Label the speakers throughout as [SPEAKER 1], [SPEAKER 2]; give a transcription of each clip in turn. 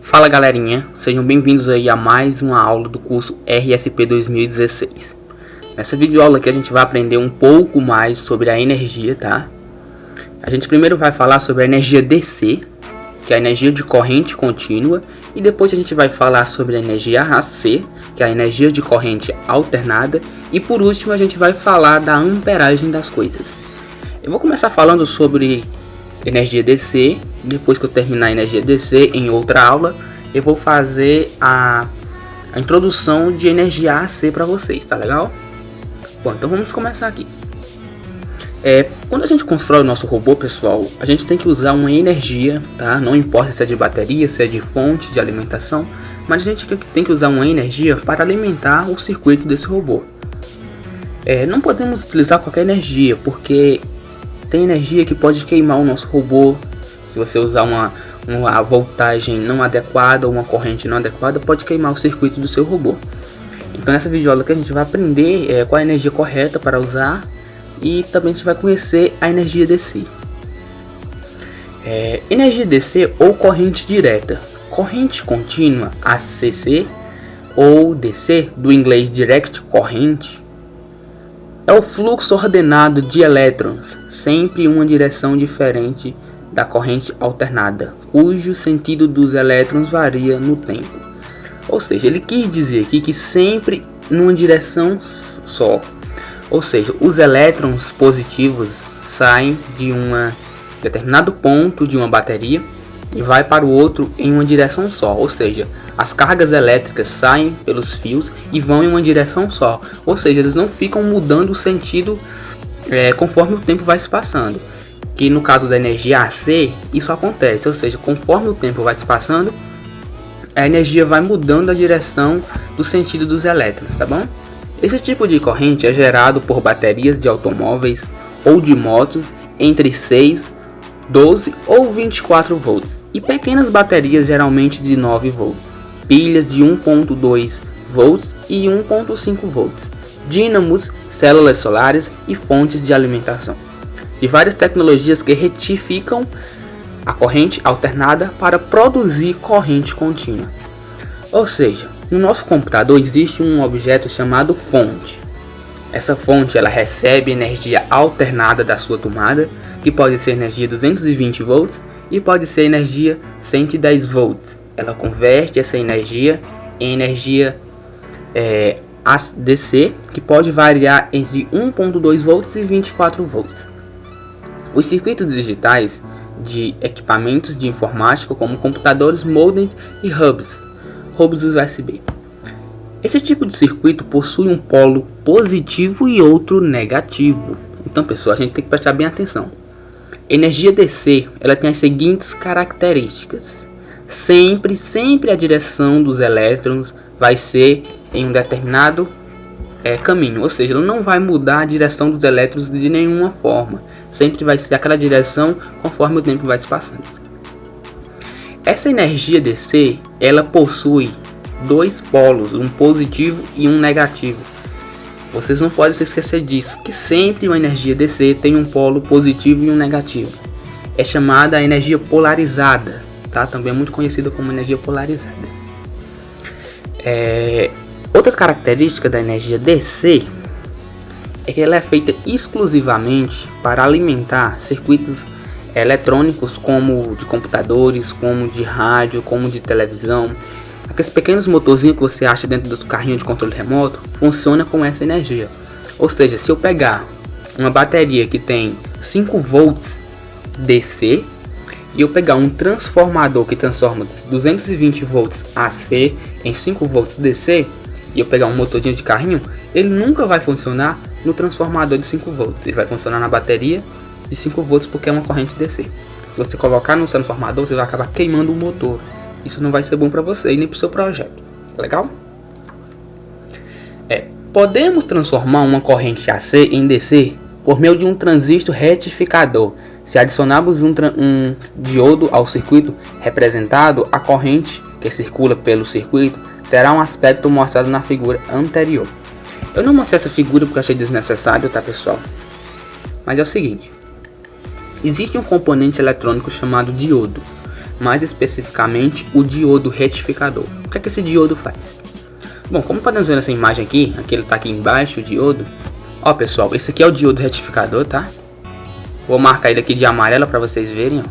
[SPEAKER 1] Fala galerinha, sejam bem-vindos aí a mais uma aula do curso RSP 2016. Nessa videoaula aqui a gente vai aprender um pouco mais sobre a energia, tá? A gente primeiro vai falar sobre a energia DC, que é a energia de corrente contínua, e depois a gente vai falar sobre a energia AC, que é a energia de corrente alternada, e por último a gente vai falar da amperagem das coisas. Eu vou começar falando sobre energia DC. Depois que eu terminar a energia DC em outra aula, eu vou fazer a introdução de energia AC para vocês, tá legal? Bom, então vamos começar aqui. Quando a gente constrói o nosso robô, pessoal, a gente tem que usar uma energia, tá? Não importa se é de bateria, se é de fonte de alimentação, mas a gente tem que usar uma energia para alimentar o circuito desse robô. Não podemos utilizar qualquer energia, porque tem energia que pode queimar o nosso robô. Se você usar uma voltagem não adequada ou uma corrente não adequada, pode queimar o circuito do seu robô. Então nessa videoaula que a gente vai aprender qual é a energia correta para usar, e também a gente vai conhecer a energia DC. Energia DC ou corrente direta. Corrente contínua, ACC, ou DC, do inglês Direct Current, é o fluxo ordenado de elétrons, sempre em uma direção diferente da corrente alternada, cujo sentido dos elétrons varia no tempo. Ou seja, ele quis dizer aqui que sempre numa direção só. Ou seja, os elétrons positivos saem de um determinado ponto de uma bateria e vai para o outro em uma direção só. Ou seja, as cargas elétricas saem pelos fios e vão em uma direção só. Ou seja, eles não ficam mudando o sentido conforme o tempo vai se passando. Que no caso da energia AC, isso acontece. Ou seja, conforme o tempo vai se passando, a energia vai mudando a direção do sentido dos elétrons, tá bom? Esse tipo de corrente é gerado por baterias de automóveis ou de motos entre 6, 12 ou 24 volts e pequenas baterias geralmente de 9 volts, pilhas de 1.2 volts e 1.5 volts, dínamos, células solares e fontes de alimentação, de várias tecnologias que retificam a corrente alternada para produzir corrente contínua. Ou seja, no nosso computador existe um objeto chamado fonte. Essa fonte ela recebe energia alternada da sua tomada, que pode ser energia 220 volts e pode ser energia 110 volts. Ela converte essa energia em energia DC, que pode variar entre 1.2 volts e 24 volts. Os circuitos digitais de equipamentos de informática, como computadores, modems e hubs USB. Esse tipo de circuito possui um polo positivo e outro negativo. Então, pessoal, a gente tem que prestar bem atenção. Energia DC, ela tem as seguintes características. Sempre a direção dos elétrons vai ser em um determinado caminho, ou seja, ela não vai mudar a direção dos elétrons de nenhuma forma. Sempre vai ser aquela direção conforme o tempo vai se passando. Essa energia DC, ela possui dois polos, um positivo e um negativo. Vocês não podem se esquecer disso, que sempre uma energia DC tem um polo positivo e um negativo. É chamada energia polarizada, tá? Também é muito conhecida como energia polarizada. Outra característica da energia DC é que ela é feita exclusivamente para alimentar circuitos eletrônicos, como de computadores, como de rádio, como de televisão. Aqueles pequenos motorzinhos que você acha dentro do carrinho de controle remoto funciona com essa energia. Ou seja, se eu pegar uma bateria que tem 5 volts DC e eu pegar um transformador que transforma 220 volts AC em 5 volts DC e eu pegar um motorzinho de carrinho, ele nunca vai funcionar no transformador de 5 volts. Ele vai funcionar na bateria de 5 volts porque é uma corrente DC. Se você colocar no transformador, você vai acabar queimando o motor. Isso não vai ser bom para você e nem para o seu projeto. Legal? Podemos transformar uma corrente AC em DC por meio de um transistor retificador. Se adicionarmos um diodo ao circuito representado, a corrente que circula pelo circuito terá um aspecto mostrado na figura anterior. Eu não mostrei essa figura porque achei desnecessário, tá, pessoal? Mas é o seguinte. Existe um componente eletrônico chamado diodo. mais especificamente o diodo retificador. O que é que esse diodo faz? Bom, como podemos ver nessa imagem aqui ele está aqui embaixo, o diodo. Ó pessoal, esse aqui é o diodo retificador, tá? Vou marcar ele aqui de amarelo para vocês verem, ó.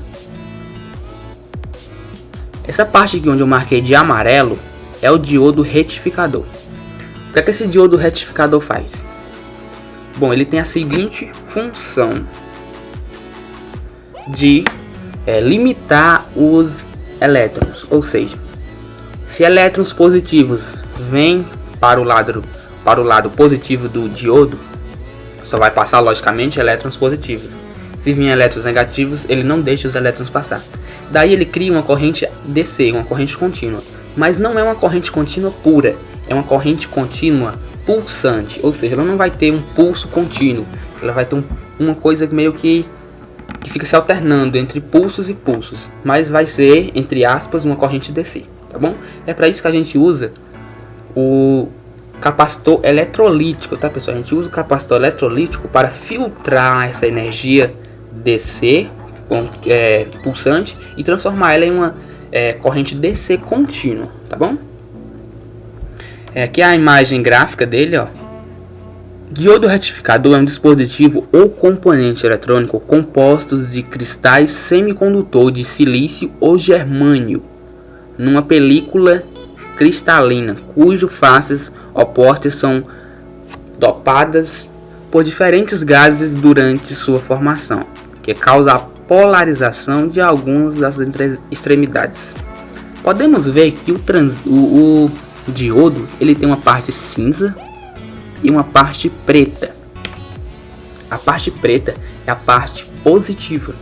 [SPEAKER 1] Essa parte aqui onde eu marquei de amarelo é o diodo retificador. O que é que esse diodo retificador faz? Bom, ele tem a seguinte função de limitar os elétrons, ou seja, se elétrons positivos vêm para o lado positivo do diodo, só vai passar logicamente elétrons positivos. Se virem elétrons negativos, ele não deixa os elétrons passar. Daí ele cria uma corrente DC, uma corrente contínua, mas não é uma corrente contínua pura, é uma corrente contínua pulsante, ou seja, ela não vai ter um pulso contínuo, ela vai ter uma coisa meio que fica se alternando entre pulsos e pulsos, mas vai ser, entre aspas, uma corrente DC, tá bom? É para isso que a gente usa o capacitor eletrolítico, tá pessoal? A gente usa o capacitor eletrolítico para filtrar essa energia DC pulsante e transformar ela em uma corrente DC contínua, tá bom? Aqui é a imagem gráfica dele, ó. Diodo retificador é um dispositivo ou componente eletrônico compostos de cristais semicondutor de silício ou germânio numa película cristalina, cujas faces opostas são dopadas por diferentes gases durante sua formação, que causa a polarização de algumas das extremidades. Podemos ver que o diodo ele tem uma parte cinza e uma parte preta. A parte preta é a parte positiva,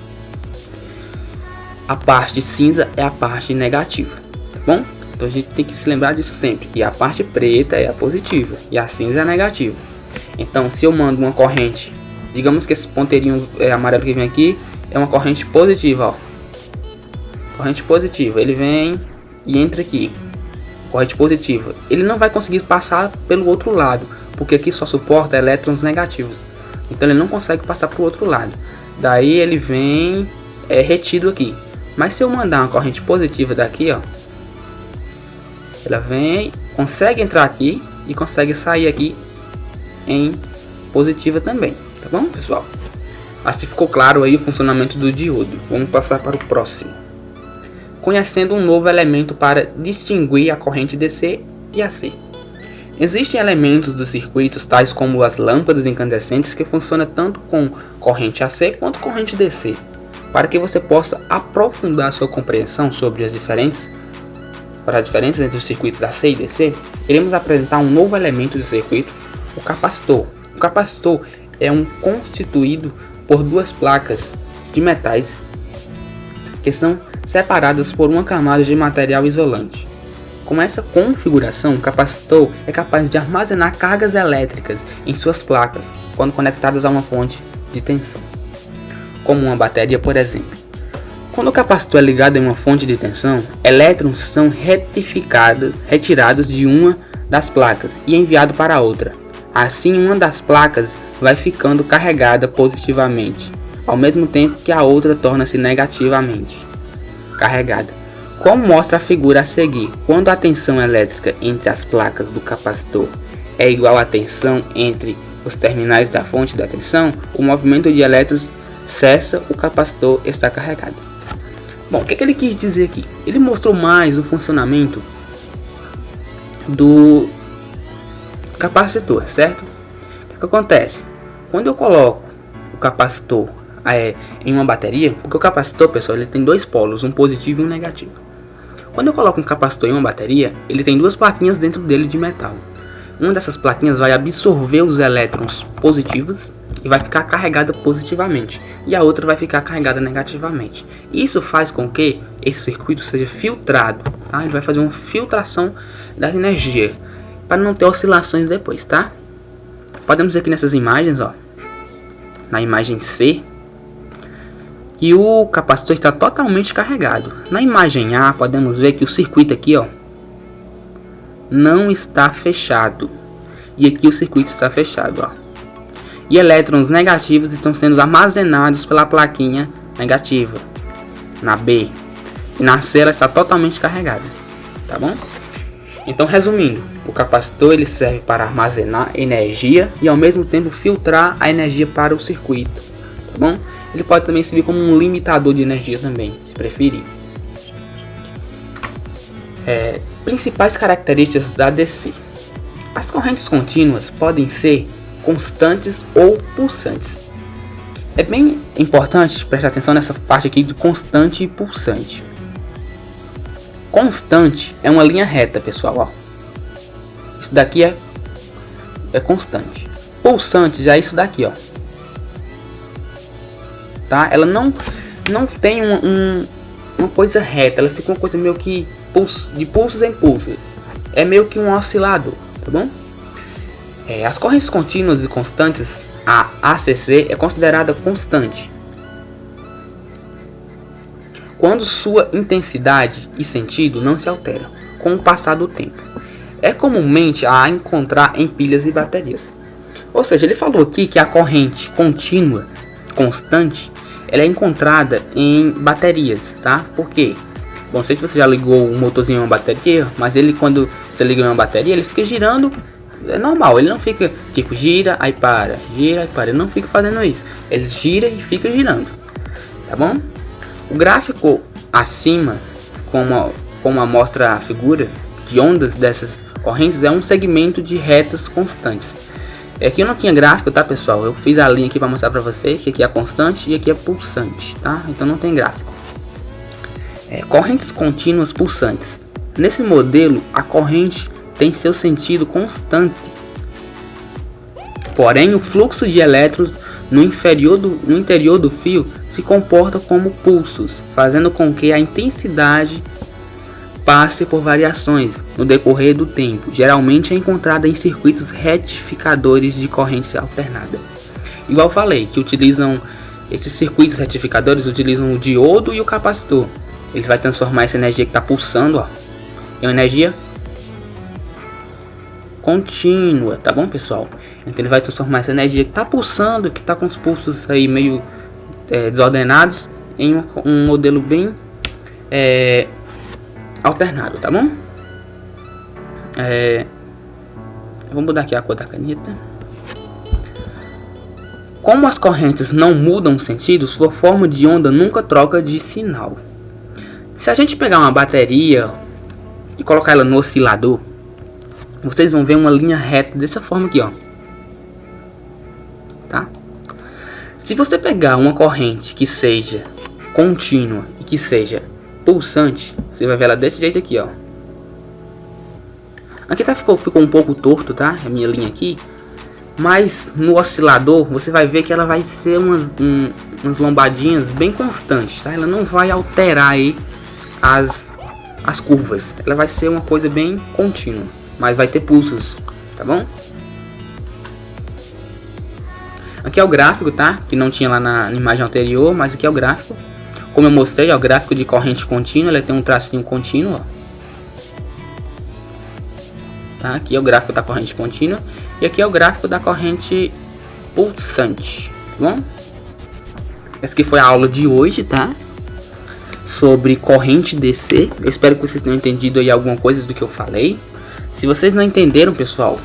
[SPEAKER 1] a parte cinza é a parte negativa, tá bom? Então a gente tem que se lembrar disso sempre, que a parte preta é a positiva e a cinza é a negativa. Então se eu mando uma corrente, digamos que esse ponteirinho amarelo que vem aqui é uma corrente positiva, ó. Corrente positiva, ele vem e entra aqui. Corrente positiva, ele não vai conseguir passar pelo outro lado, porque aqui só suporta elétrons negativos, então ele não consegue passar para o outro lado. Daí ele vem retido aqui. Mas se eu mandar uma corrente positiva daqui, ó, ela vem, consegue entrar aqui e consegue sair aqui em positiva também, tá bom pessoal? Acho que ficou claro aí o funcionamento do diodo. Vamos passar para o próximo. Conhecendo um novo elemento para distinguir a corrente DC e AC. Existem elementos dos circuitos tais como as lâmpadas incandescentes que funcionam tanto com corrente AC quanto corrente DC. Para que você possa aprofundar sua compreensão sobre as diferenças entre os circuitos AC e DC, iremos apresentar um novo elemento do circuito, o capacitor. O capacitor é constituído por duas placas de metais que são separadas por uma camada de material isolante. Com essa configuração, o capacitor é capaz de armazenar cargas elétricas em suas placas quando conectadas a uma fonte de tensão, como uma bateria, por exemplo. Quando o capacitor é ligado em uma fonte de tensão, elétrons são retirados de uma das placas e enviados para a outra. Assim, uma das placas vai ficando carregada positivamente, ao mesmo tempo que a outra torna-se negativamente carregada. Como mostra a figura a seguir, quando a tensão elétrica entre as placas do capacitor é igual à tensão entre os terminais da fonte da tensão, o movimento de elétrons cessa, o capacitor está carregado. Bom, o que ele quis dizer aqui? Ele mostrou mais o funcionamento do capacitor, certo? O que acontece? Quando eu coloco o capacitor em uma bateria, porque o capacitor, pessoal, ele tem dois polos, um positivo e um negativo. Quando eu coloco um capacitor em uma bateria, ele tem duas plaquinhas dentro dele de metal. Uma dessas plaquinhas vai absorver os elétrons positivos e vai ficar carregada positivamente, e a outra vai ficar carregada negativamente. Isso faz com que esse circuito seja filtrado, tá? Ele vai fazer uma filtração da energia para não ter oscilações depois, tá? Podemos ver aqui nessas imagens, ó, na imagem C, que o capacitor está totalmente carregado. Na imagem A, podemos ver que o circuito aqui, ó, não está fechado, e aqui o circuito está fechado, ó. E elétrons negativos estão sendo armazenados pela plaquinha negativa, na B. e na C ela está totalmente carregada, tá bom? Então, resumindo, o capacitor ele serve para armazenar energia e ao mesmo tempo filtrar a energia para o circuito, tá bom? Ele pode também servir como um limitador de energia também, se preferir. Principais características da DC. As correntes contínuas podem ser constantes ou pulsantes. É bem importante prestar atenção nessa parte aqui de constante e pulsante. Constante é uma linha reta, pessoal, ó. Isso daqui é constante. Pulsante já é isso daqui, ó. Tá? Ela não tem uma coisa reta, ela fica uma coisa meio que de pulsos em pulsos. É meio que um oscilador, tá bom? As correntes contínuas e constantes, a ACC é considerada constante quando sua intensidade e sentido não se alteram com o passar do tempo. É comumente a encontrar em pilhas e baterias. Ou seja, ele falou aqui que a corrente contínua, constante, ela é encontrada em baterias, tá? Por quê? Bom, não sei se você já ligou um motorzinho em uma bateria, mas ele, quando você liga em uma bateria, ele fica girando, é normal, ele não fica tipo gira, aí para, ele não fica fazendo isso, ele gira e fica girando, tá bom? O gráfico acima, como mostra a figura de ondas dessas correntes, é um segmento de retas constantes. Aqui eu não tinha gráfico, tá, pessoal? Eu fiz a linha aqui para mostrar para vocês que aqui é constante e aqui é pulsante, tá? Então não tem gráfico. Correntes contínuas pulsantes. Nesse modelo, a corrente tem seu sentido constante. Porém, o fluxo de elétrons no interior do fio se comporta como pulsos, fazendo com que a intensidade passe por variações no decorrer do tempo. Geralmente é encontrada em circuitos retificadores de corrente alternada. Igual eu falei, que utilizam esses circuitos retificadores, utilizam o diodo e o capacitor. Ele vai transformar essa energia que está pulsando, ó, em uma energia contínua, tá bom, pessoal? Então ele vai transformar essa energia que está pulsando, que está com os pulsos aí meio desordenados, em um modelo bem alternado, tá bom? Vamos mudar aqui a cor da caneta. Como as correntes não mudam sentido, sua forma de onda nunca troca de sinal. Se a gente pegar uma bateria e colocar ela no oscilador, vocês vão ver uma linha reta dessa forma aqui, ó. Tá? Se você pegar uma corrente que seja contínua e que seja pulsante, você vai ver ela desse jeito aqui, ó. Aqui ficou um pouco torto, tá? A minha linha aqui. Mas no oscilador você vai ver que ela vai ser umas lombadinhas bem constantes, tá? Ela não vai alterar aí as curvas. Ela vai ser uma coisa bem contínua, mas vai ter pulsos, tá bom? Aqui é o gráfico, tá? Que não tinha lá na imagem anterior, mas aqui é o gráfico. Como eu mostrei, é o gráfico de corrente contínua. Ele tem um tracinho contínuo, ó. Tá? Aqui é o gráfico da corrente contínua. E aqui é o gráfico da corrente pulsante, tá bom? Essa aqui foi a aula de hoje, tá? Sobre corrente DC. Eu espero que vocês tenham entendido aí alguma coisa do que eu falei. Se vocês não entenderam, pessoal,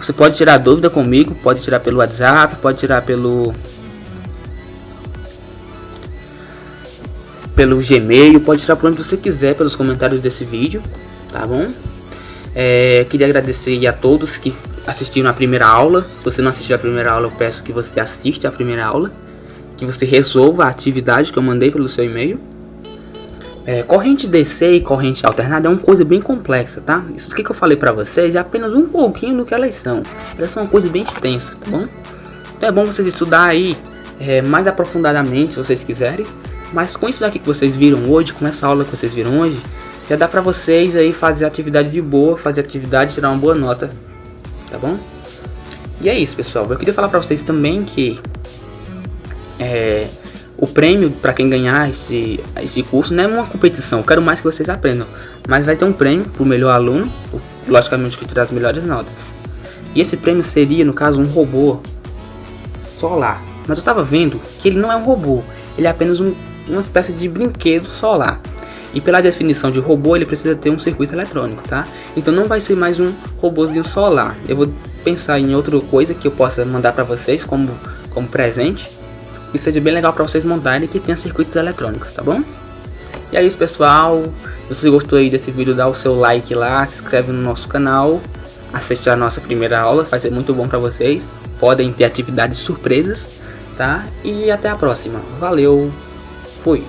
[SPEAKER 1] você pode tirar dúvida comigo. Pode tirar pelo WhatsApp, pode tirar pelo Gmail, pode tirar por onde você quiser, pelos comentários desse vídeo, tá bom? Queria agradecer a todos que assistiram a primeira aula. Se você não assistiu a primeira aula, eu peço que você assista a primeira aula, que você resolva a atividade que eu mandei pelo seu e-mail. Corrente DC e corrente alternada é uma coisa bem complexa, tá? Isso que eu falei pra vocês é apenas um pouquinho do que elas são. Elas são uma coisa bem extensa, tá bom? Então é bom vocês estudar aí mais aprofundadamente, se vocês quiserem. Mas com isso daqui que vocês viram hoje, com essa aula que vocês viram hoje, já dá pra vocês aí fazer atividade de boa, fazer atividade e tirar uma boa nota, tá bom? E é isso, pessoal. Eu queria falar pra vocês também que o prêmio para quem ganhar esse curso não é uma competição. Eu quero mais que vocês aprendam, mas vai ter um prêmio pro melhor aluno, logicamente que tirar as melhores notas. E esse prêmio seria, no caso, um robô solar. Mas eu tava vendo que ele não é um robô, ele é apenas uma espécie de brinquedo solar. E pela definição de robô, ele precisa ter um circuito eletrônico, tá? Então não vai ser mais um robôzinho solar. Eu vou pensar em outra coisa que eu possa mandar para vocês como presente, que seja bem legal para vocês montarem, que tenha circuitos eletrônicos, tá bom? E é isso, pessoal. Se você gostou aí desse vídeo, dá o seu like lá, se inscreve no nosso canal, assiste a nossa primeira aula, vai ser muito bom para vocês. Podem ter atividades surpresas, tá? E até a próxima. Valeu, fui!